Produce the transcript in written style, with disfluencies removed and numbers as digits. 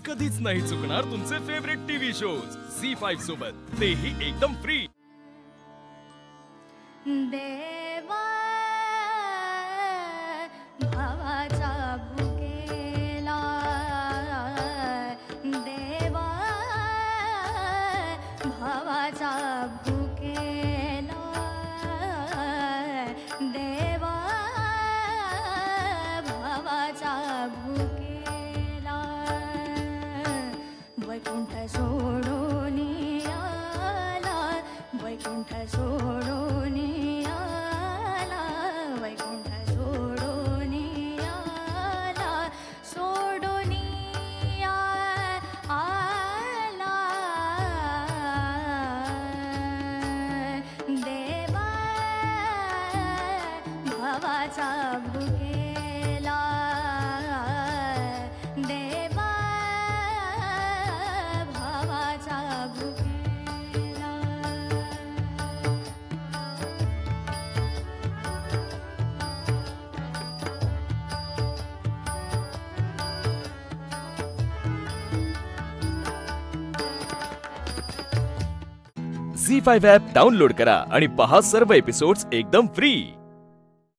कधीच नाही चुकणार तुमचे फेवरेट टीव्ही शोज झी5 सोबत, तेही एकदम फ्री। देवा भावाचा भुकेला, देवा भावाचा भुकेला, देवा भावाचा भुकेला, वैकुंठ सोडून आला, वैकुंठ सोडून आला, वैकुंठ सोडून आला, सोडून आला, देवा भावाचा भुकेला, देवा भावाचा भुकेला। झी5 ॲप डाउनलोड करा आणि पहा सर्व एपिसोड्स एकदम फ्री।